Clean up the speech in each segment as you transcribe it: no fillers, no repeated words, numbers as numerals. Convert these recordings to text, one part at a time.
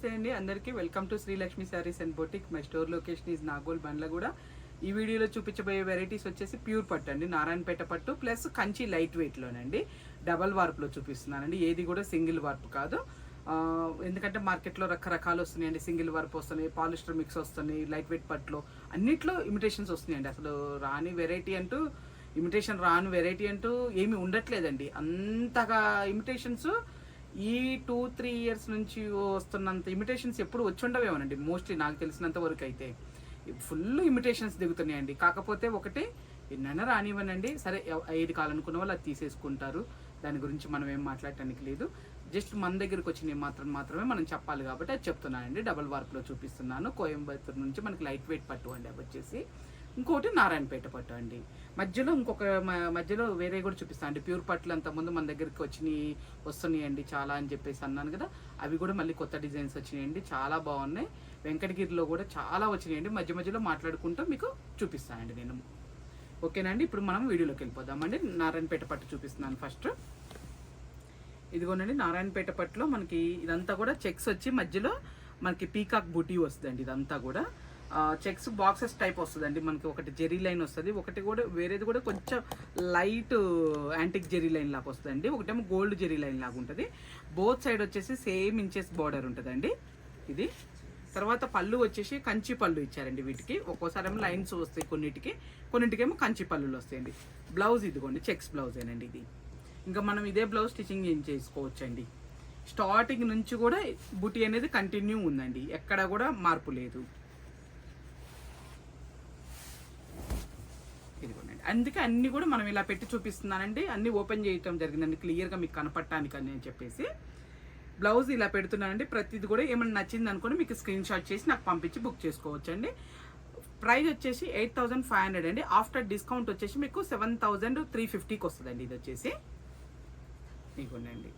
నమస్తే అండి అందరికీ. Welcome to Srilakshmi saris and boutique. My store location is Nagole Bandlaguda. ఈ వీడియోలో చూపించబోయే వెరైటీస్ వచ్చేసి ప్యూర్ పట్టు అండి, నారాయణపేట పట్టు ప్లస్ కంచి లైట్ వెయిట్లోనండి. డబల్ వార్ప్లో చూపిస్తున్నానండి, ఏది కూడా సింగిల్ వార్ప్ కాదు. ఎందుకంటే మార్కెట్లో రకరకాలు వస్తున్నాయండి. సింగిల్ వార్ప్ వస్తున్నాయి, పాలిస్టర్ మిక్స్ వస్తున్నాయి, లైట్ వెయిట్ పట్టులో అన్నిట్లో ఇమిటేషన్స్ వస్తున్నాయండి. అసలు రాని వెరైటీ అంటూ రాని వెరైటీ అంటూ ఏమీ ఉండట్లేదండి. అంతగా ఇమిటేషన్స్ ఈ 2-3 ఇయర్స్ నుంచి వస్తున్నంత ఇమిటేషన్స్ ఎప్పుడు వచ్చి ఉండవేమోనండి. మోస్ట్లీ నాకు తెలిసినంత వరకు అయితే ఫుల్ ఇమిటేషన్స్ దిగుతున్నాయండి. కాకపోతే ఒకటి ఎన్నైనా రానివ్వనండి, సరే ఏది కావాలనుకున్న వాళ్ళు అది తీసేసుకుంటారు. దాని గురించి మనం ఏం మాట్లాడటానికి లేదు. జస్ట్ మన దగ్గరకు వచ్చినవి మాత్రమే మనం చెప్పాలి కాబట్టి అది చెప్తున్నానండి. డబల్ వార్ప్లో చూపిస్తున్నాను. కోయంబత్తూరు నుంచి మనకి లైట్ వెయిట్ పట్టు అండి అవి వచ్చేసి. ఇంకోటి నారాయణపేట పట్టు అండి. మధ్యలో వేరే కూడా చూపిస్తాను అండి. ప్యూర్ పట్టులు అంతకుముందు మన దగ్గరికి వస్తున్నాయండి చాలా అని చెప్పేసి అన్నాను కదా. అవి కూడా మళ్ళీ కొత్త డిజైన్స్ వచ్చినాయండి, చాలా బాగున్నాయి. వెంకటగిరిలో కూడా చాలా వచ్చినాయండి. మధ్యలో మాట్లాడుకుంటూ మీకు చూపిస్తానండి నేను. ఓకేనండి, ఇప్పుడు మనం వీడియోలోకి వెళ్ళిపోదామండి. నారాయణపేట పట్టు చూపిస్తున్నాను ఫస్ట్. ఇదిగోనండి నారాయణపేట పట్టులో మనకి ఇదంతా కూడా చెక్స్ వచ్చి మధ్యలో మనకి పీకాక్ బూటీ వస్తుందండి. ఇదంతా కూడా చెక్స్ బాక్సెస్ టైప్ వస్తుందండి. మనకి ఒకటి జెరీ లైన్ వస్తుంది, ఒకటి కూడా వేరేది కూడా కొంచెం లైట్ యాంటిక్ జెరీ లైన్ లాగా వస్తుందండి. ఒకటేమో గోల్డ్ జెరీ లైన్ లాగా ఉంటుంది. బోత్ సైడ్ వచ్చేసి సేమ్ ఇంచెస్ బార్డర్ ఉంటుందండి ఇది. తర్వాత పళ్ళు వచ్చేసి కంచి పళ్ళు ఇచ్చారండి వీటికి. ఒక్కోసారి ఏమో లైన్స్ వస్తాయి కొన్నింటికేమో కంచి పళ్ళులు వస్తాయండి. బ్లౌజ్ ఇదిగోండి చెక్స్ బ్లౌజేనండి ఇది. ఇంకా మనం ఇదే బ్లౌజ్ స్టిచ్చింగ్ ఏం చేసుకోవచ్చండి. స్టార్టింగ్ నుంచి కూడా బుటీ అనేది కంటిన్యూ ఉందండి, ఎక్కడ కూడా మార్పు లేదు. ఇదిగోండి, అందుకే అన్ని కూడా మనం ఇలా పెట్టి చూపిస్తున్నానండి. అన్ని ఓపెన్ చేయటం జరిగిందండి క్లియర్గా మీకు కనపడటానికి అని చెప్పేసి. బ్లౌజ్ ఇలా పెడుతున్నానండి. ప్రతిది కూడా ఏమైనా నచ్చింది అనుకోండి మీకు స్క్రీన్ షాట్ చేసి నాకు పంపించి బుక్ చేసుకోవచ్చండి. ప్రైస్ వచ్చేసి 8500 అండి. ఆఫ్టర్ డిస్కౌంట్ వచ్చేసి మీకు 7350కి వస్తుందండి ఇది వచ్చేసి. ఇదిగోండి.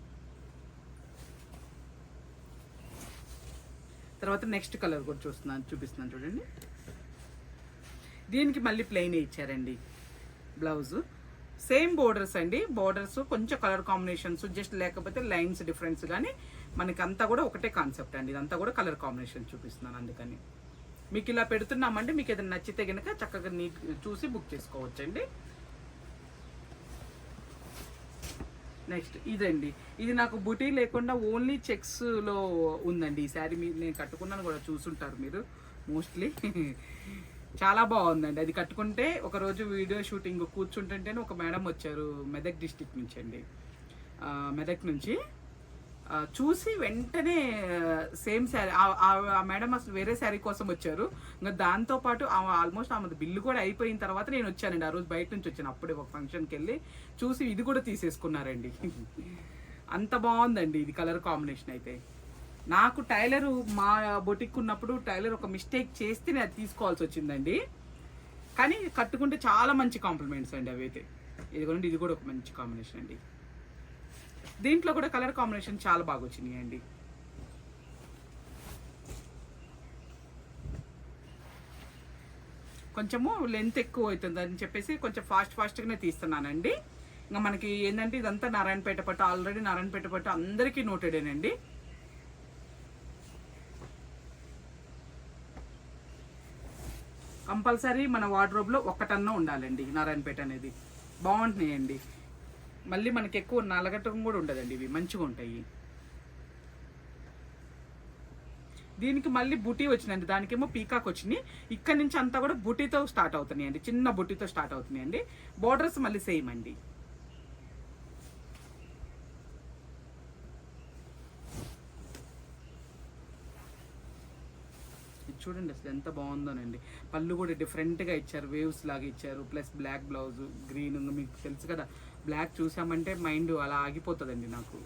తర్వాత నెక్స్ట్ కలర్ కూడా చూపిస్తున్నాను చూడండి. దీనికి మళ్ళీ ప్లెయిన్ ఇచ్చారండి బ్లౌజ్. సేమ్ బోర్డర్స్ అండి. బోర్డర్స్ కొంచెం కలర్ కాంబినేషన్స్ జస్ట్ లేకపోతే లైన్స్ డిఫరెన్స్, కానీ మనకి అంతా కూడా ఒకటే కాన్సెప్ట్ అండి. ఇదంతా కూడా కలర్ కాంబినేషన్ చూపిస్తున్నాను. అందుకని మీకు ఇలా పెడుతున్నామంటే మీకు ఏదైనా నచ్చితే కనుక చక్కగా చూసి బుక్ చేసుకోవచ్చండి. నెక్స్ట్ ఇదండి, ఇది నాకు బుటీ లేకుండా ఓన్లీ చెక్స్లో ఉందండి. ఈ శారీ నేను కట్టుకున్నాను కూడా, చూసుంటారు మీరు మోస్ట్లీ. చాలా బాగుందండి. అది కట్టుకుంటే ఒకరోజు వీడియో షూటింగ్ కూర్చుంటుంటేనే ఒక మేడం వచ్చారు మెదక్ డిస్టిక్ నుంచి అండి. మెదక్ నుంచి చూసి వెంటనే సేమ్ శారీ, ఆ మేడం అసలు వేరే శారీ కోసం వచ్చారు. ఇంకా దాంతోపాటు ఆల్మోస్ట్ ఆమె బిల్లు కూడా అయిపోయిన తర్వాత నేను వచ్చానండి. ఆ రోజు బయట నుంచి వచ్చాను, అప్పుడే ఒక ఫంక్షన్కి వెళ్ళి చూసి ఇది కూడా తీసేసుకున్నారండి. అంత బాగుందండి ఇది కలర్ కాంబినేషన్ అయితే. నాకు టైలర్ మా బొటిక్ ఉన్నప్పుడు టైలర్ ఒక మిస్టేక్ చేస్తే నేను అది తీసుకోవాల్సి వచ్చిందండి. కానీ కట్టుకుంటే చాలా మంచి కాంప్లిమెంట్స్ అండి అవి అయితే. ఇదిగోండి, ఇది కూడా ఒక మంచి కాంబినేషన్ అండి. దీంట్లో కూడా కలర్ కాంబినేషన్ చాలా బాగా వచ్చినాయి అండి. కొంచెము లెంత్ ఎక్కువ అవుతుంది అని చెప్పేసి కొంచెం ఫాస్ట్గానే తీస్తున్నానండి. ఇంకా మనకి ఏంటంటే ఇదంతా నారాయణపేట పట్టు. ఆల్రెడీ నారాయణపేట పట్టు అందరికీ నోటెడేనండి. కంపల్సరీ మన వార్డ్రోబ్లో ఒక్కటన్నా ఉండాలండి నారాయణపేట అనేది. బాగుంటున్నాయండి. మళ్ళీ మనకి ఎక్కువ నలగటం కూడా ఉండదండి, ఇవి మంచిగా ఉంటాయి. దీనికి మళ్ళీ బుటీ వచ్చిందండి, దానికేమో పీకాక్ వచ్చినాయి. ఇక్కడ నుంచి అంతా కూడా బుటీతో స్టార్ట్ అవుతున్నాయండి, చిన్న బుటీతో స్టార్ట్ అవుతున్నాయండి. బోర్డర్స్ మళ్ళీ సేమ్ అండి. చూడండి అసలు ఎంత బాగుందోనండి. పళ్ళు కూడా డిఫరెంట్గా ఇచ్చారు, వేవ్స్ లాగా ఇచ్చారు. Plus black blouse, green. మీకు తెలుసు కదా, బ్లాక్ చూసామంటే మైండ్ అలా ఆగిపోతుందండి నాకు.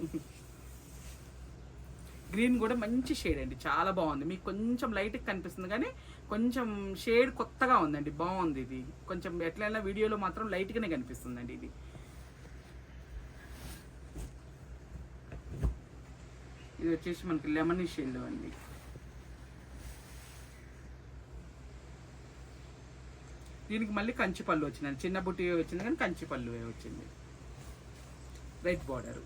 గ్రీన్ కూడా మంచి షేడ్ అండి, చాలా బాగుంది. మీకు కొంచెం లైట్గా కనిపిస్తుంది కానీ కొంచెం షేడ్ కొత్తగా ఉందండి, బాగుంది ఇది. కొంచెం ఎట్లయినా వీడియోలో మాత్రం లైట్గానే కనిపిస్తుందండి ఇది. ఇది వచ్చేసి మనకి లెమన్ షేడ్ అండి. దీనికి మళ్ళీ కంచి పళ్ళు వచ్చిందండి. చిన్న బుట్టి వచ్చింది కానీ కంచి పళ్ళు వచ్చింది. Red border.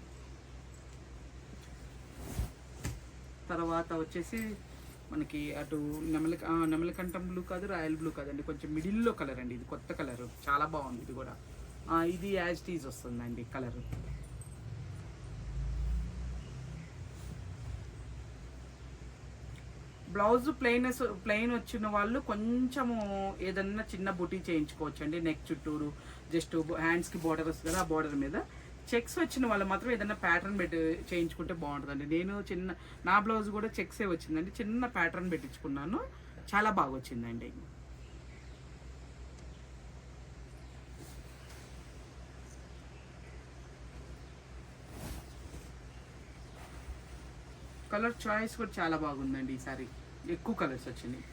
తర్వాత వచ్చేసి మనకి అటు నెమలికంఠం బ్లూ కాదు, రాయల్ బ్లూ కాదండి, కొంచెం మిడిల్లో కలర్ అండి. ఇది కొత్త కలర్, చాలా బాగుంది ఇది కూడా. ఇది యాజ్ టీజ్ వస్తుందండి కలర్. బ్లౌజ్ ప్లెయిన్ వచ్చిన వాళ్ళు కొంచెము ఏదన్నా చిన్న బుటీ చేయించుకోవచ్చు అండి. నెక్ చుట్టూరు జస్ట్ హ్యాండ్స్కి బార్డర్ వస్తుంది కదా, ఆ బార్డర్ మీద చెక్స్ వచ్చిన వాళ్ళు మాత్రం ఏదన్నా ప్యాటర్న్ పెట్టి చేయించుకుంటే బాగుంటుందండి. నేను నా బ్లౌజ్ కూడా చెక్సే వచ్చిందండి, చిన్న ప్యాటర్న్ పెట్టించుకున్నాను, చాలా బాగా వచ్చిందండి. కలర్ చాయిస్ కూడా చాలా బాగుందండి. ఈసారి ఎక్కువ కలర్స్ వచ్చినాయి.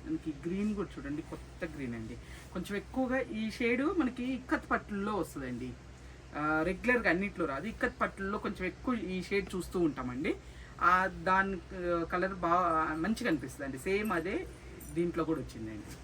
మనకి గ్రీన్ కూడా చూడండి, కొత్త గ్రీన్ అండి. కొంచెం ఎక్కువగా ఈ షేడు మనకి ఇక్కత్ పట్టుల్లో వస్తుందండి, రెగ్యులర్గా అన్నిట్లో రాదు. ఇక్కత్ పట్టుల్లో కొంచెం ఎక్కువ ఈ షేడ్ చూస్తూ ఉంటామండి. దాని కలర్ బాగా మంచిగా అనిపిస్తుంది అండి. సేమ్ అదే దీంట్లో కూడా వచ్చిందండి.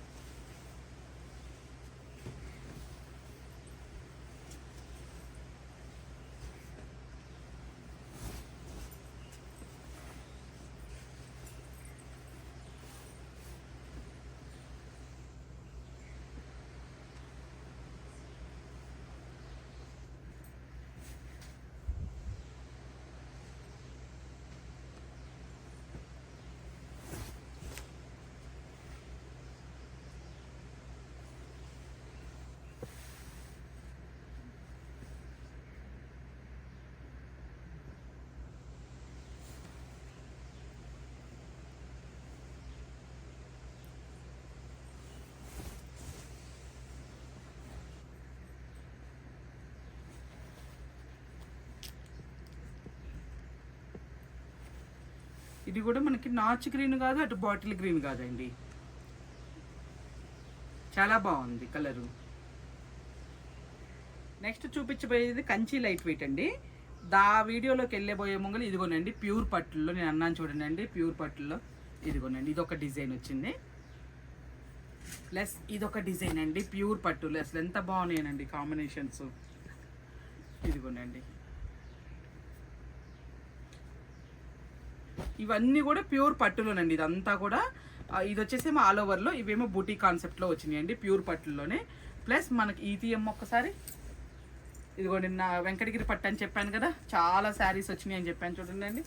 ఇది కూడా మనకి నాచ్ గ్రీన్ కాదు, అటు బాటిల్ గ్రీన్ కాదండి, చాలా బాగుంది కలరు. నెక్స్ట్ చూపించబోయేది కంచి లైట్ వెయిట్ అండి. వీడియోలోకి వెళ్ళబోయే ముంగలు ఇదిగోనండి ప్యూర్ పట్టుల్లో, నేను అన్నాను చూడండి, ప్యూర్ పట్టుల్లో ఇదిగోనండి, ఇదొక డిజైన్ వచ్చింది. ప్లస్ ఇదొక డిజైన్ అండి ప్యూర్ పట్టులో. అసలు ఎంత బాగున్నాయండి కాంబినేషన్స్. ఇదిగోనండి, ఇవన్నీ కూడా ప్యూర్ పట్టులోనండి. ఇదంతా కూడా ఇది వచ్చేసేమో ఆల్ ఓవర్లో, ఇవేమో బూటీ కాన్సెప్ట్లో వచ్చినాయి అండి ప్యూర్ పట్టులోనే. ప్లస్ మనకి ఈటీఎం ఒక్కసారి ఇదిగో నిన్న వెంకటగిరి పట్టు అని చెప్పాను కదా, చాలా శారీస్ వచ్చినాయి అని చెప్పాను చూడండి.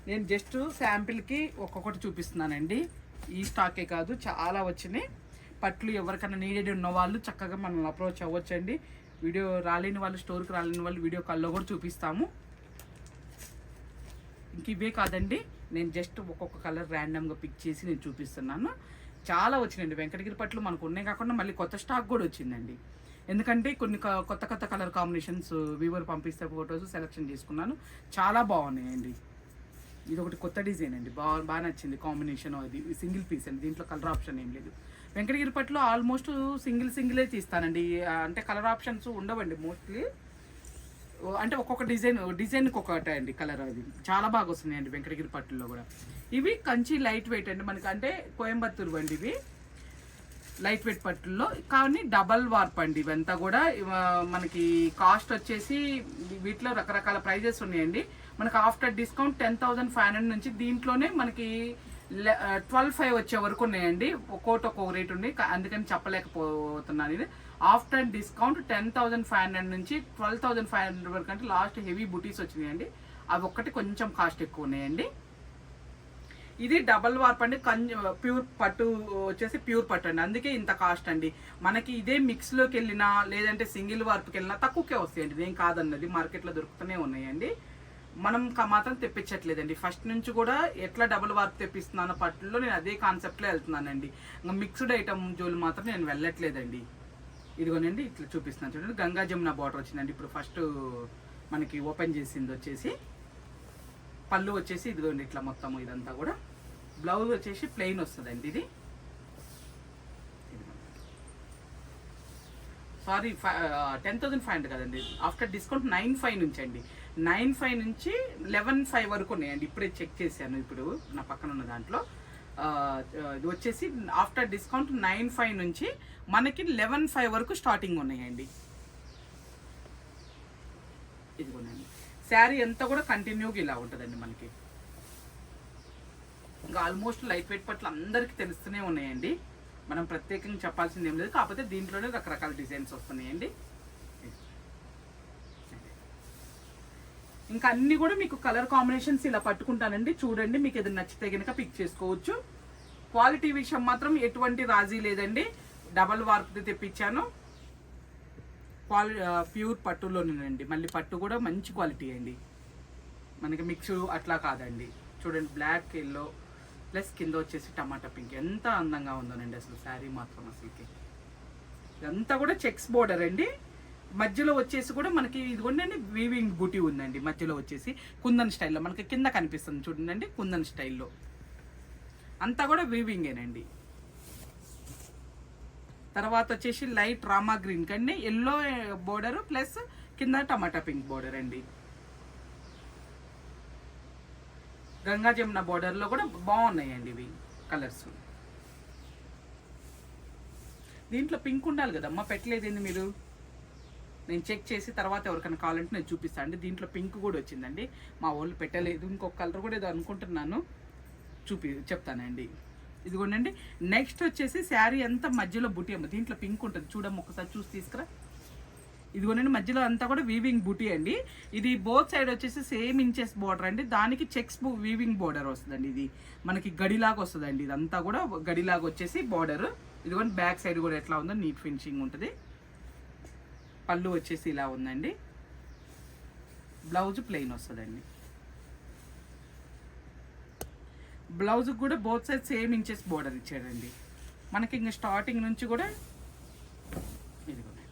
నేను జస్ట్ శాంపిల్కి ఒక్కొక్కటి చూపిస్తున్నానండి, ఈ స్టాకే కాదు చాలా వచ్చినాయి. పట్లు ఎవరికైనా నీడెడ్ ఉన్న వాళ్ళు చక్కగా మనల్ని అప్రోచ్ అవ్వచ్చండి. వీడియో రాలేని వాళ్ళు, స్టోర్కి రాలేని వాళ్ళు వీడియో కాల్లో కూడా చూపిస్తాము. ఇంక ఇవే కాదండి, నేను జస్ట్ ఒక్కొక్క కలర్ ర్యాండమ్గా పిక్ చేసి నేను చూపిస్తున్నాను. చాలా వచ్చినాయండి వెంకటగిరి పట్లు, మనకు ఉన్నాయి కాకుండా మళ్ళీ కొత్త స్టాక్ కూడా వచ్చిందండి. ఎందుకంటే కొన్ని కొత్త కలర్ కాంబినేషన్స్ వీవర్ పంపిస్తే ఫొటోస్ సెలెక్షన్ చేసుకున్నాను, చాలా బాగున్నాయండి. ఇది ఒకటి కొత్త డిజైన్ అండి, బాగా నచ్చింది కాంబినేషన్. అది సింగిల్ పీస్ అండి, దీంట్లో కలర్ ఆప్షన్ ఏం లేదు. వెంకటగిరి పట్టులో ఆల్మోస్ట్ సింగిలే తీస్తానండి, అంటే కలర్ ఆప్షన్స్ ఉండవండి మోస్ట్లీ. అంటే ఒక్కొక్క డిజైన్కి ఒక్కొక్కటే అండి కలర్. అది చాలా బాగా వస్తున్నాయండి వెంకటగిరి పట్టుల్లో కూడా. ఇవి కంచి లైట్ వెయిట్ అండి మనకి, అంటే కోయంబత్తూరు అండి ఇవి లైట్ వెయిట్ పట్టుల్లో, కానీ డబల్ వార్ప్ అండి ఇవంతా కూడా. మనకి కాస్ట్ వచ్చేసి వీటిలో రకరకాల ప్రైజెస్ ఉన్నాయండి. మనకి ఆఫ్టర్ డిస్కౌంట్ 10,500 నుంచి దీంట్లోనే మనకి 12,500 వచ్చే వరకు ఉన్నాయండి. ఒక్కొక్క రేట్ ఉంది, అందుకని చెప్పలేకపోతున్నాను. ఇది ఆఫ్టర్ డిస్కౌంట్ 10,500 నుంచి 12,500 వరకు, అంటే లాస్ట్ హెవీ బుటీస్ వచ్చినాయండి. అవి ఒక్కటి కొంచెం కాస్ట్ ఎక్కువ ఉన్నాయండి. ఇది డబల్ వార్ప్ అండి, ప్యూర్ పట్టు వచ్చేసి ప్యూర్ పట్టు అండి, అందుకే ఇంత కాస్ట్ అండి. మనకి ఇదే మిక్స్లోకి వెళ్ళినా లేదంటే సింగిల్ వార్ప్కి వెళ్ళినా తక్కువకే వస్తాయండి, నేను కాదన్నది, మార్కెట్లో దొరుకుతూనే ఉన్నాయండి. మనం మాత్రం తెప్పించట్లేదండి. ఫస్ట్ నుంచి కూడా ఎట్లా డబుల్ వార్ప్ తెప్పిస్తున్నాను పట్టుల్లో, నేను అదే కాన్సెప్ట్లో వెళ్తున్నానండి. ఇంకా మిక్స్డ్ ఐటమ్ జోలు మాత్రం నేను వెళ్ళట్లేదండి. ఇదిగోనండి ఇట్లా చూపిస్తున్నాను చూడండి, గంగా జమున బార్డర్ వచ్చిందండి. ఇప్పుడు ఫస్ట్ మనకి ఓపెన్ చేసింది వచ్చేసి పళ్ళు వచ్చేసి ఇదిగోండి ఇట్లా మొత్తం ఇదంతా కూడా. బ్లౌజ్ వచ్చేసి ప్లెయిన్ వస్తుందండి. ఇది సారీ 10,500 కదండి, ఆఫ్టర్ డిస్కౌంట్ 9,500 నుంచి అండి. 9,500 నుంచి 11,500 వరకు ఉన్నాయండి. ఇప్పుడే చెక్ చేశాను, ఇప్పుడు నా పక్కన ఉన్న దాంట్లో. ఇది వచ్చేసి ఆఫ్టర్ డిస్కౌంట్ 9,500 నుంచి మనకి 11,500 వరకు స్టార్టింగ్ ఉన్నాయండి. ఇదిగోనండి శారీ అంతా కూడా కంటిన్యూగా ఇలా ఉంటుందండి మనకి. ఇంకా ఆల్మోస్ట్ లైట్ వెయిట్ పట్ల అందరికీ తెలుస్తూనే ఉన్నాయండి, మనం ప్రత్యేకంగా చెప్పాల్సింది ఏం లేదు. కాకపోతే దీంట్లోనే రకరకాల డిజైన్స్ వస్తున్నాయండి. ఇంకా అన్ని కూడా మీకు కలర్ కాంబినేషన్స్ ఇలా పట్టుకుంటానండి, చూడండి. మీకు ఏదైనా నచ్చితే కనుక పిక్ చేసుకోవచ్చు. క్వాలిటీ విషయం మాత్రం ఎటువంటి రాజీ లేదండి. డబల్ వార్ప్ తెప్పించాను, ప్యూర్ పట్టులోనేనండి. మళ్ళీ పట్టు కూడా మంచి క్వాలిటీ అండి, మనకి మిక్స్ అట్లా కాదండి. చూడండి బ్లాక్ ఎల్లో ప్లస్ కింద వచ్చేసి టమాటా పింక్, ఎంత అందంగా ఉందోనండి అసలు శారీ మాత్రం. అసలుకి ఇదంతా కూడా చెక్స్ బోర్డర్ అండి. మధ్యలో వచ్చేసి కూడా మనకి ఇదిగోండి వీవింగ్ బూటీ ఉందండి. మధ్యలో వచ్చేసి కుందన్ స్టైల్లో మనకి కింద కనిపిస్తుంది చూడండి, కుందన్ స్టైల్లో అంతా కూడా వీవింగేనండి. తర్వాత వచ్చేసి లైట్ రామా గ్రీన్ కండి ఎల్లో బోర్డర్ ప్లస్ కింద టమాటా పింక్ బోర్డర్ అండి. గంగా జమున బోర్డర్లో కూడా బాగున్నాయండి ఇవి కలర్స్. దీంట్లో పింక్ ఉండాలి కదమ్మా, పెట్టలేదండి మీరు. నేను చెక్ చేసి తర్వాత ఎవరికైనా కావాలంటే నేను చూపిస్తాను అండి. దీంట్లో పింక్ కూడా వచ్చిందండి, మా వాళ్ళు పెట్టలేదు. ఇంకొక కలర్ కూడా ఏదో అనుకుంటున్నాను, చెప్తానండి. ఇదిగోండి నెక్స్ట్ వచ్చేసి శారీ అంతా మధ్యలో బుటీ అమ్మ. దీంట్లో పింక్ ఉంటుంది చూడమ్మ, ఒకసారి చూసి తీసుకురా. ఇదిగోనండి మధ్యలో అంతా కూడా వీవింగ్ బుటీ అండి. ఇది బోత్ సైడ్ వచ్చేసి సేమ్ ఇంచెస్ బోర్డర్ అండి. దానికి చెక్స్ వీవింగ్ బోర్డర్ వస్తుందండి. ఇది మనకి గడిలాగా వస్తుందండి. ఇదంతా కూడా గడిలాగా వచ్చేసి బోర్డర్. ఇదిగోండి బ్యాక్ సైడ్ కూడా ఎట్లా ఉందో నీట్ ఫినిషింగ్ ఉంటుంది. పళ్ళు వచ్చేసి ఇలా ఉందండి, బ్లౌజ్ ప్లెయిన్ వస్తుందండి. బ్లౌజ్ కూడా both side same inches border ఇచ్చాడండి మనకి. ఇంకా స్టార్టింగ్ నుంచి కూడా ఇదిగోండి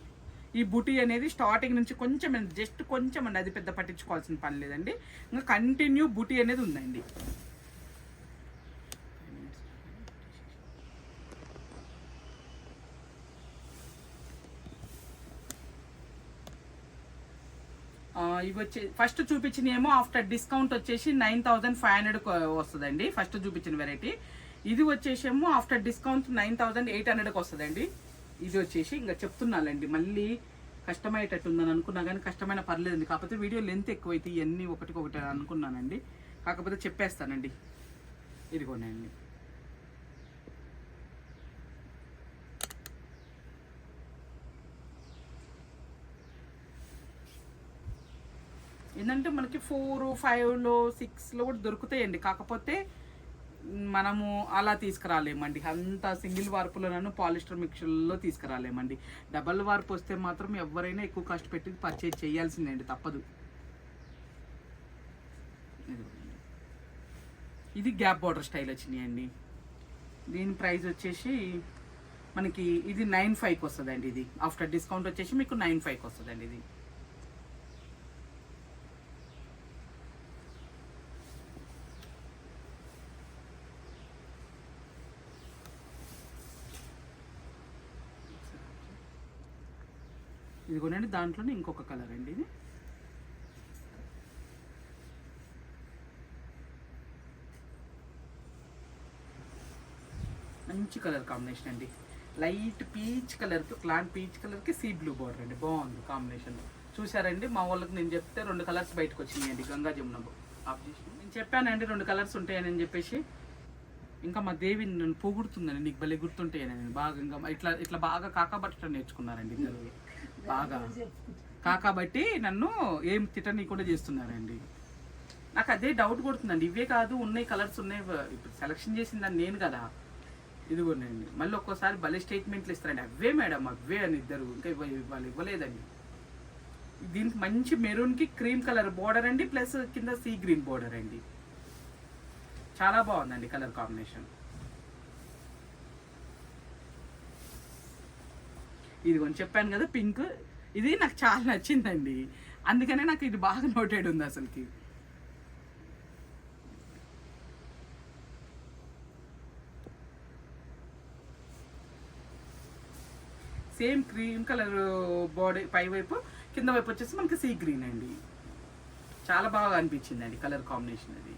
ఈ బుటీ అనేది స్టార్టింగ్ నుంచి కొంచెం జస్ట్ కొంచెం అండి, అది పెద్ద పట్టించుకోవాల్సిన పని లేదండి. ఇంకా కంటిన్యూ బుటీ అనేది ఉందండి. ఇవి వచ్చి ఫస్ట్ చూపించిన ఏమో ఆఫ్టర్ డిస్కౌంట్ వచ్చేసి 9500 వస్తుందండి ఫస్ట్ చూపించిన వెరైటీ. ఇది వచ్చేసేమో ఆఫ్టర్ డిస్కౌంట్ 9800కి వస్తుందండి. ఇది వచ్చేసి ఇంకా చెప్తున్నానండి, మళ్ళీ కష్టమయ్యేటట్టు ఉందని అనుకున్నా కానీ కష్టమైన పర్లేదండి. కాకపోతే వీడియో లెంత్ ఎక్కువైతే ఇవన్నీ ఒకటి అనుకున్నానండి, కాకపోతే చెప్పేస్తానండి. ఇదిగోనండి ఏంటంటే మనకి 4, 5లో 6లో కూడా దొరుకుతాయండి. కాకపోతే మనము అలా తీసుకురాలేమండి, అంత సింగిల్ వార్పులోనూ పాలిస్టర్ మిక్చర్లో తీసుకురాలేమండి. డబల్ వార్పు వస్తే మాత్రం ఎవరైనా ఎక్కువ కష్టపెట్టి పర్చేజ్ చేయాల్సిందండి, తప్పదు. ఇది గ్యాప్ బార్డర్ స్టైల్ వచ్చినాయండి. దీని ప్రైస్ వచ్చేసి మనకి ఇది 95కి వస్తుందండి. ఇది ఆఫ్టర్ డిస్కౌంట్ వచ్చేసి మీకు 95కి వస్తుందండి. ఇది ఇదిగోనండి దాంట్లోనే ఇంకొక కలర్ అండి. ఇది మంచి కలర్ కాంబినేషన్ అండి, లైట్ పీచ్ కలర్కి క్లాంట్ పీచ్ కలర్కి సీ బ్లూ బార్డర్ అండి. బాగుంది కాంబినేషన్. చూసారండి మా వాళ్ళకి నేను చెప్తే 2 కలర్స్ బయటకు వచ్చినాయండి. గంగా జమున ఆబ్జెక్షన్ నేను చెప్పానండి 2 కలర్స్ ఉంటాయని చెప్పేసి. ఇంకా మా దేవి నన్ను పొగుడుతుందండి, నీకు భలే గుర్తుంటాయని. బాగా ఇంకా ఇట్లా బాగా కాకాబట్టడం నేర్చుకున్నారండి ఇద్దరు. బాగా కాకాబట్టి నన్ను ఏం తిట్టనీయకుండా చేస్తున్నారండి. నాకు అదే డౌట్ కొడుతుందండి, ఇవే కాదు ఉన్నాయి కలర్స్ ఉన్నాయి, ఇప్పుడు సెలెక్షన్ చేసిందని నేను కదా. ఇదిగోనండి మళ్ళీ ఒక్కోసారి భలే స్టేట్మెంట్లు ఇస్తారండి, అవే మేడం అవే అని ఇద్దరు. ఇంకా వాళ్ళు ఇవ్వలేదండి. దీనికి మంచి మెరూన్కి క్రీమ్ కలర్ బోర్డర్ అండి, ప్లస్ కింద సీ గ్రీన్ బోర్డర్ అండి. చాలా బాగుందండి కలర్ కాంబినేషన్. ఇది కొంచెం చెప్పాను కదా పింక్, ఇది నాకు చాలా నచ్చిందండి, అందుకనే నాకు ఇది బాగా నోటెడ్ ఉంది అసలుకి. సేమ్ క్రీమ్ కలర్ బాడీ పై వైపు, కింద వైపు వచ్చేసి మనకి సీ గ్రీన్ అండి. చాలా బాగా అనిపించింది అండి కలర్ కాంబినేషన్ అది.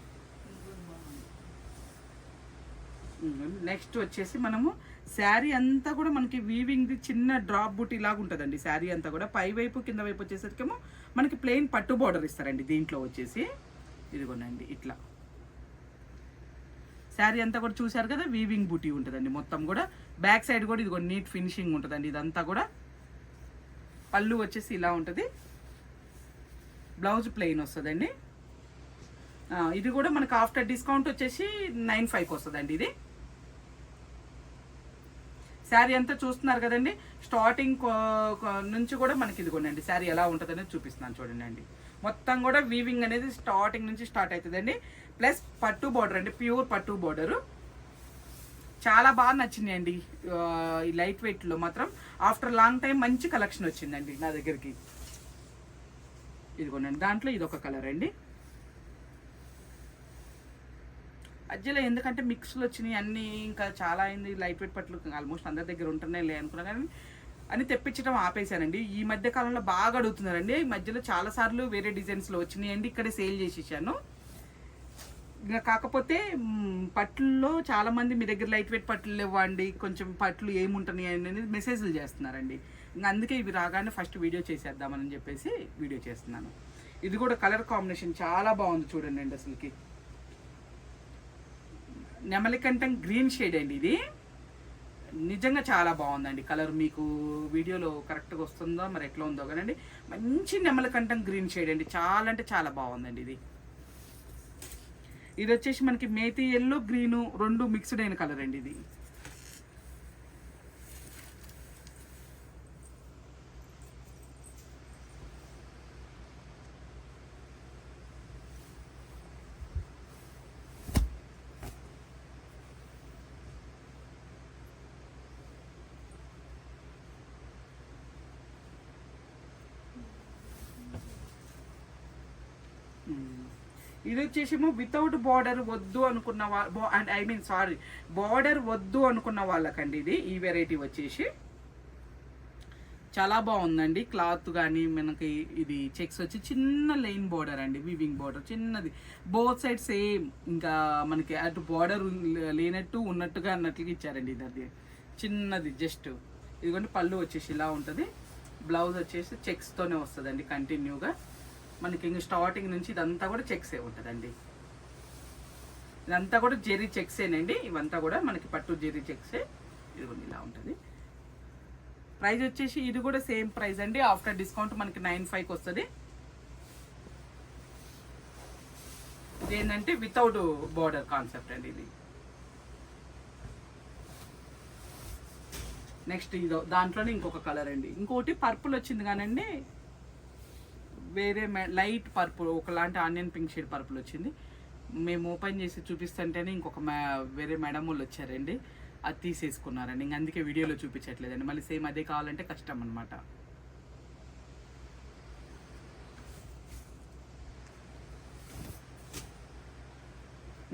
నెక్స్ట్ వచ్చేసి మనము శారీ అంతా కూడా మనకి వీవింగ్ది చిన్న డ్రాప్ బుట్టి లాగా ఉంటుందండి. శారీ అంతా కూడా పై వైపు కింద వైపు వచ్చేసరికేమో మనకి ప్లెయిన్ పట్టు బార్డర్ ఇస్తారండి. దీంట్లో వచ్చేసి ఇదిగోనండి ఇట్లా శారీ అంతా కూడా చూసారు కదా, వీవింగ్ బుటీ ఉంటుందండి మొత్తం కూడా. బ్యాక్ సైడ్ కూడా ఇదిగో నీట్ ఫినిషింగ్ ఉంటుందండి. ఇదంతా కూడా పళ్ళు వచ్చేసి ఇలా ఉంటుంది, బ్లౌజ్ ప్లెయిన్ వస్తుందండి. ఇది కూడా మనకు ఆఫ్టర్ డిస్కౌంట్ వచ్చేసి 9,500 వస్తుందండి. ఇది శారీ అంతా చూస్తున్నారు కదండి, స్టార్టింగ్ నుంచి కూడా మనకి ఇదిగోండి శారీ ఎలా ఉంటుంది అనేది చూపిస్తున్నాను చూడండి. మొత్తం కూడా వీవింగ్ అనేది స్టార్టింగ్ నుంచి స్టార్ట్ అవుతుందండి. ప్లస్ పట్టు బార్డర్ అండి, ప్యూర్ పట్టు బార్డరు. చాలా బాగా నచ్చింది అండి ఈ లైట్ వెయిట్లో మాత్రం. ఆఫ్టర్ లాంగ్ టైం మంచి కలెక్షన్ వచ్చిందండి నా దగ్గరికి. ఇదిగోండి దాంట్లో ఇదొక కలర్ అండి. మధ్యలో ఎందుకంటే మిక్స్లు వచ్చినాయి అన్నీ, ఇంకా చాలా అయింది లైట్ వెయిట్ పట్లు ఆల్మోస్ట్ అందరి దగ్గర ఉంటున్నాయి లే అనుకున్నా కానీ అని తెప్పించడం ఆపేశానండి. ఈ మధ్య కాలంలో బాగా అడుగుతున్నారండి. ఈ మధ్యలో చాలాసార్లు వేరే డిజైన్స్లో వచ్చినాయి అండి, ఇక్కడే సేల్ చేసేసాను. ఇంకా కాకపోతే పట్లలో చాలామంది మీ దగ్గర లైట్ వెయిట్ పట్లు ఇవ్వండి, కొంచెం పట్లు ఏముంటున్నాయి అనేది మెసేజ్లు చేస్తున్నారండి. ఇంకా అందుకే ఇవి రాగానే ఫస్ట్ వీడియో చేసేద్దామని చెప్పేసి వీడియో చేస్తున్నాను. ఇది కూడా కలర్ కాంబినేషన్ చాలా బాగుంది చూడండి అండి. అసలుకి నెమలికంఠం గ్రీన్ షేడ్ అండి. ఇది నిజంగా చాలా బాగుందండి కలర్. మీకు వీడియోలో కరెక్ట్గా వస్తుందో మరి ఎట్లా ఉందో కానండి, మంచి నెమలికంఠం గ్రీన్ షేడ్ అండి. చాలా అంటే చాలా బాగుందండి. ఇది వచ్చేసి మనకి మేతి ఎల్లో గ్రీను రెండు మిక్స్డ్ అయిన కలర్ అండి. ఇది ఇది వచ్చేసేమో వితౌట్ బార్డర్ వద్దు అనుకున్న బార్డర్ వద్దు అనుకున్న వాళ్ళకండి ఇది. ఈ వెరైటీ వచ్చేసి చాలా బాగుందండి. క్లాత్ కానీ మనకి ఇది చెక్స్ వచ్చి చిన్న లైన్ బార్డర్ అండి, వీవింగ్ బార్డర్ చిన్నది, బోత్ సైడ్ సేమ్. ఇంకా మనకి అటు బార్డర్ లేనట్టు ఉన్నట్టుగా అన్నట్లుగా ఇచ్చారండి. ఇది చిన్నది జస్ట్. ఇదిగోండి పళ్ళు వచ్చేసి ఇలా ఉంటుంది, బ్లౌజ్ వచ్చేసి చెక్స్తోనే వస్తుందండి కంటిన్యూగా. మనకి ఇంక స్టార్టింగ్ నుంచి ఇదంతా కూడా చెక్సే ఉంటుందండి. ఇదంతా కూడా జెరీ చెక్సేనండి. ఇవంతా కూడా మనకి పట్టు జెరీ చెక్సే. ఇదిగోండి ఇలా ఉంటుంది. ప్రైస్ వచ్చేసి ఇది కూడా సేమ్ ప్రైస్ అండి. ఆఫ్టర్ డిస్కౌంట్ మనకి 9,500 వస్తుంది. ఇదేంటంటే వితౌట్ బార్డర్ కాన్సెప్ట్ అండి ఇది. నెక్స్ట్ ఇదో దాంట్లోనే ఇంకొక కలర్ అండి. ఇంకోటి పర్పుల్ వచ్చింది కానండి, వేరే లైట్ పర్పుల్ ఒకలాంటి ఆనియన్ పింక్ షేడ్ పర్పుల్ వచ్చింది. మేము ఓపెన్ చేసి చూపిస్తుంటేనే ఇంకొక వేరే మేడం వాళ్ళు వచ్చారండి, అది తీసేసుకున్నారండి. ఇంక అందుకే వీడియోలో చూపించట్లేదండి. మళ్ళీ సేమ్ అదే కావాలంటే కష్టం అనమాట.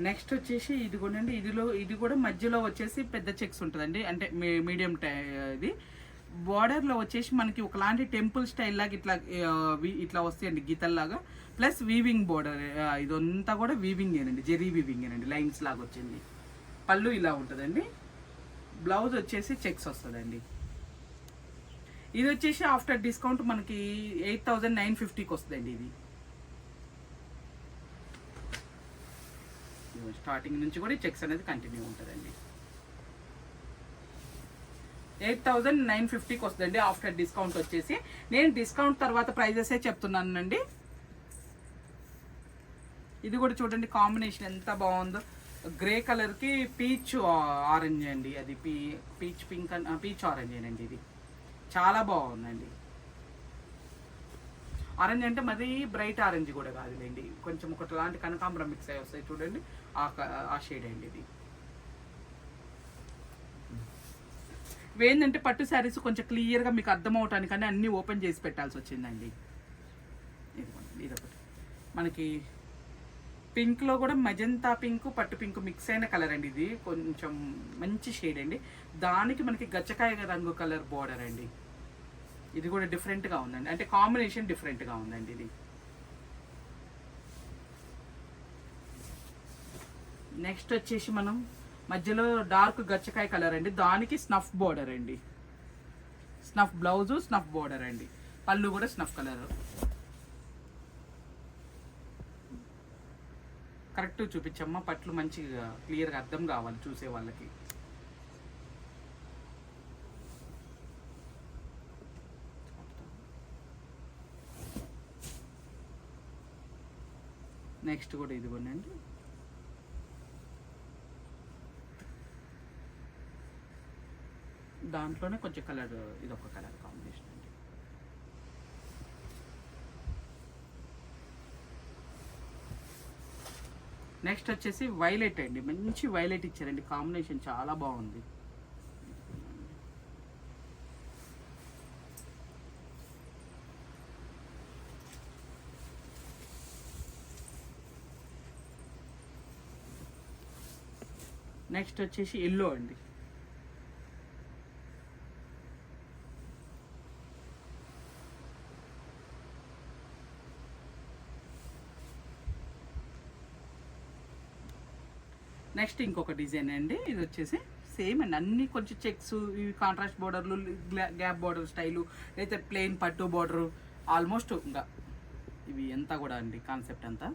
నెక్స్ట్ వచ్చేసి ఇది కూడా అండి. ఇది కూడా మధ్యలో వచ్చేసి పెద్ద చెక్స్ ఉంటుందండి, అంటే మీడియం ఇది. బార్డర్లో వచ్చేసి మనకి ఒకలాంటి టెంపుల్ స్టైల్ లాగా ఇట్లా వస్తాయండి గీతల్లాగా. ప్లస్ వీవింగ్ బార్డర్, ఇదంతా కూడా వీవింగ్ ఏనండి, జెరీ వీవింగ్ ఏనండి, లైన్స్ లాగా వచ్చింది. పళ్ళు ఇలా ఉంటుందండి, బ్లౌజ్ వచ్చేసి చెక్స్ వస్తుందండి. ఇది వచ్చేసి ఆఫ్టర్ డిస్కౌంట్ మనకి 8,950కి వస్తుందండి. ఇది స్టార్టింగ్ నుంచి కూడా చెక్స్ అనేది కంటిన్యూ ఉంటుందండి. 8,950కి వస్తుందండి ఆఫ్టర్ డిస్కౌంట్ వచ్చేసి. నేను డిస్కౌంట్ తర్వాత ప్రైజెసే చెప్తున్నానండి. ఇది కూడా చూడండి కాంబినేషన్ ఎంత బాగుందో. గ్రే కలర్కి పీచ్ ఆరెంజ్ అండి, అది పీచ్ పింక్ పీచ్ ఆరెంజ్ అండి. ఇది చాలా బాగుందండి. ఆరెంజ్ అంటే మరీ బ్రైట్ ఆరెంజ్ కూడా కాదులేండి, కొంచెం ఒకలాంటి కనకాంబరం మిక్స్ అయ్యి వస్తాయి చూడండి, ఆ షేడ్ అండి ఇది. ఇవేంటంటే పట్టు శారీస్ కొంచెం క్లియర్గా మీకు అర్థం అవటానికని అన్నీ ఓపెన్ చేసి పెట్టాల్సి వచ్చిందండి. ఇదొకటి మనకి పింక్లో కూడా మజంతా పింక్ పట్టు పింక్ మిక్స్ అయిన కలర్ అండి. ఇది కొంచెం మంచి షేడ్ అండి. దానికి మనకి గచ్చకాయ రంగు కలర్ బార్డర్ అండి. ఇది కూడా డిఫరెంట్గా ఉందండి, అంటే కాంబినేషన్ డిఫరెంట్గా ఉందండి. ఇది నెక్స్ట్ వచ్చేసి మనం మధ్యలో డార్క్ గచ్చకాయ కలర్ అండి, దానికి స్నఫ్ బోర్డర్ అండి, స్నఫ్ బ్లౌజు స్నఫ్ బోర్డర్ అండి, పళ్ళు కూడా స్నఫ్ కలర్. కరెక్ట్ చూపించమ్మా, పట్లు మంచిగా క్లియర్గా అర్థం కావాలి చూసే వాళ్ళకి. నెక్స్ట్ కూడా ఇదిగోనండి, దాంట్లోనే కొంచెం కలర్, ఇదొక కలర్ కాంబినేషన్ అండి. నెక్స్ట్ వచ్చేసి వైలెట్ అండి, మంచి వైలెట్ ఇచ్చారండి, కాంబినేషన్ చాలా బాగుంది. నెక్స్ట్ వచ్చేసి ఎల్లో అండి, నెక్స్ట్ ఇంకొక డిజైన్ అండి, ఇది వచ్చేసి సేమ్ అండి, అన్ని కొంచెం చెక్స్, ఇవి కాంట్రాస్ట్ బోర్డర్లు, గ్యాప్ బోర్డర్ స్టైలు, అయితే ప్లెయిన్ పట్టు బోర్డరు, ఆల్మోస్ట్ ఇంకా ఇవి అంతా కూడా అండి కాన్సెప్ట్ అంతా.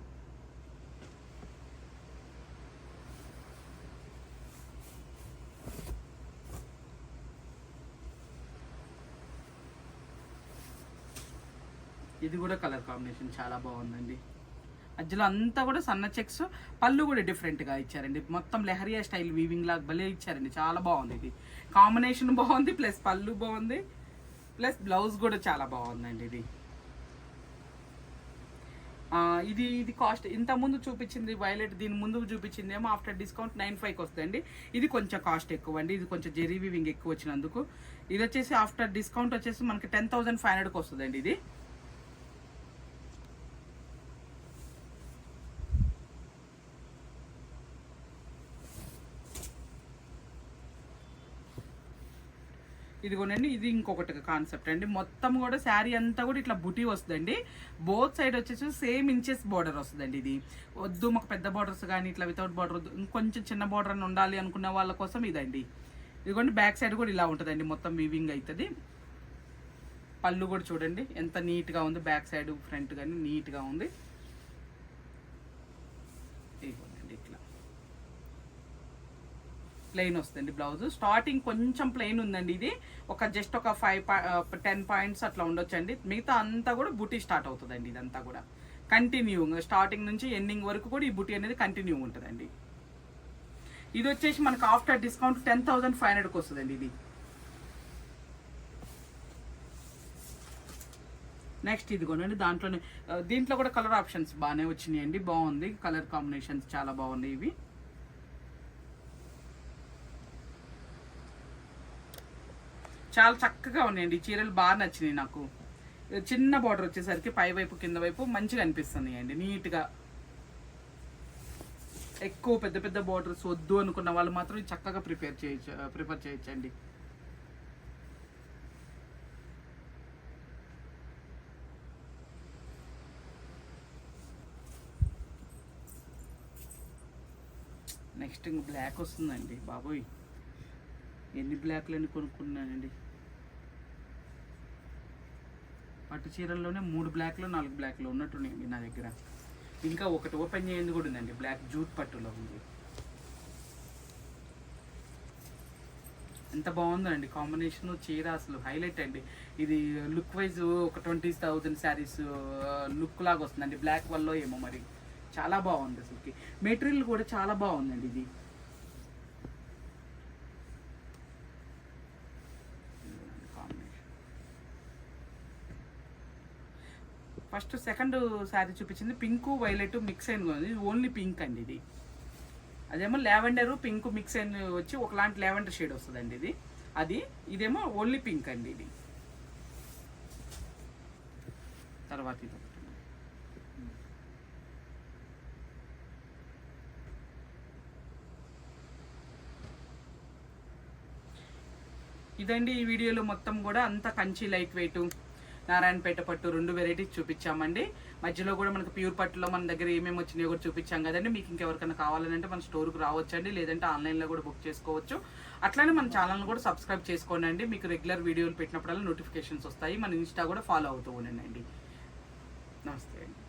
ఇది కూడా కలర్ కాంబినేషన్ చాలా బాగుందండి, మధ్యలో అంతా కూడా సన్న చెక్స్, పళ్ళు కూడా డిఫరెంట్గా ఇచ్చారండి, మొత్తం లెహరియా స్టైల్ వీవింగ్ లాగా భలే ఇచ్చారండి, చాలా బాగుంది. ఇది కాంబినేషన్ బాగుంది, ప్లస్ పళ్ళు బాగుంది, ప్లస్ బ్లౌజ్ కూడా చాలా బాగుందండి. ఇది ఇది కాస్ట్ ఇంత ముందు చూపించింది వైలెట్, దీని ముందు చూపించింది ఏమో ఆఫ్టర్ డిస్కౌంట్ 95కి వస్తుందండి. ఇది కొంచెం కాస్ట్ ఎక్కువ అండి, ఇది కొంచెం జెరీ వీవింగ్ ఎక్కువ వచ్చినందుకు. ఇది వచ్చేసి ఆఫ్టర్ డిస్కౌంట్ వచ్చేసి మనకి 10,500కి వస్తుందండి. ఇది ఇదిగోనండి, ఇది ఇంకొకటి కాన్సెప్ట్ అండి, మొత్తం కూడా శారీ అంతా కూడా ఇట్లా బుటీ వస్తుందండి, బోత్ సైడ్ వచ్చేసి సేమ్ ఇంచెస్ బార్డర్ వస్తుందండి. ఇది వద్దు మాకు పెద్ద బార్డర్స్ కానీ ఇట్లా వితౌట్ బార్డర్ వద్దు, ఇంకొంచెం చిన్న బార్డర్ అని ఉండాలి అనుకున్న వాళ్ళ కోసం ఇదండి. ఇదిగోండి బ్యాక్ సైడ్ కూడా ఇలా ఉంటుందండి, మొత్తం వీవింగ్ అవుతుంది. పళ్ళు కూడా చూడండి ఎంత నీట్గా ఉంది, బ్యాక్ సైడ్ ఫ్రంట్ కానీ నీట్గా ఉంది. ఇదిగోండి ఇట్లా ప్లెయిన్ వస్తుంది బ్లౌజ్, స్టార్టింగ్ కొంచెం ప్లెయిన్ ఉందండి, ఇది ఒక జస్ట్ ఒక 10 పాయింట్స్ అట్లా ఉండొచ్చండి, మిగతా అంతా కూడా బుటీ స్టార్ట్ అవుతుందండి. ఇదంతా కూడా కంటిన్యూ, స్టార్టింగ్ నుంచి ఎండింగ్ వరకు కూడా ఈ బుటీ అనేది కంటిన్యూ ఉంటుందండి. ఇది వచ్చేసి మనకు ఆఫ్టర్ డిస్కౌంట్ 10,500కి వస్తుందండి. ఇది నెక్స్ట్ ఇది కొనండి, దాంట్లోనే దీంట్లో కూడా కలర్ ఆప్షన్స్ బాగానే వచ్చినాయండి, బాగుంది కలర్ కాంబినేషన్స్ చాలా బాగున్నాయి. ఇవి చాలా చక్కగా ఉన్నాయండి, ఈ చీరలు బాగా నచ్చినాయి నాకు. చిన్న బార్డర్ వచ్చేసరికి పై వైపు కింద వైపు మంచిగా అనిపిస్తున్నాయి అండి, నీట్గా. ఎక్కువ పెద్ద పెద్ద బార్డర్స్ వద్దు అనుకున్న వాళ్ళు మాత్రం చక్కగా ప్రిఫర్ చేయొచ్చండి. నెక్స్ట్ ఇంక బ్లాక్ వస్తుందండి, బాబోయ్ ఎన్ని బ్లాక్లని కొనుక్కున్నానండి. పట్టు చీరల్లోనే 3 బ్లాక్లు 4 బ్లాక్లు ఉన్నట్టున్నాయండి నా దగ్గర. ఇంకా ఒకటి ఓపెన్ చేయండి కూడా ఉందండి, బ్లాక్ జూట్ పట్టులో ఉంది. ఎంత బాగుందండి కాంబినేషన్, చీర అసలు హైలైట్ అండి. ఇది లుక్ వైజ్ ఒక 20,000 శారీస్ లుక్ లాగా వస్తుందండి, బ్లాక్ వల్ల ఏమో మరి చాలా బాగుంది అసలుకి. మెటీరియల్ కూడా చాలా బాగుందండి. ఇది ఫస్ట్ సెకండ్ శారీ చూపించింది పింక్ వైలెట్ మిక్స్ అయిన ఉంది, ఓన్లీ పింక్ అండి. ఇది అదేమో లావెండర్ పింక్ మిక్స్ అయిన వచ్చి ఒకలాంటి లావెండర్ షేడ్ వస్తుందండి. ఇదేమో ఓన్లీ పింక్ అండి. ఇది తర్వాత ఇదండి ఈ వీడియోలో మొత్తం కూడా అంతా కంచి లైట్ వెయిట్ నారాయణపేట పట్టు 2 వెరైటీస్ చూపించామండి. మధ్యలో కూడా మనకు ప్యూర్ పట్టులో మన దగ్గర ఏమేమి వచ్చినాయో కూడా చూపించాం కదండి. మీకు ఇంకెవరికైనా కావాలంటే మన స్టోర్కి రావచ్చండి, లేదంటే ఆన్లైన్లో కూడా బుక్ చేసుకోవచ్చు. అట్లానే మన ఛానల్ని కూడా సబ్స్క్రైబ్ చేసుకోండి. మీకు రెగ్యులర్ వీడియోలు పెట్టినప్పుడల్లా నోటిఫికేషన్స్ వస్తాయి. మన ఇన్స్టా కూడా ఫాలో అవుతూ ఉండండి. నమస్తే అండి.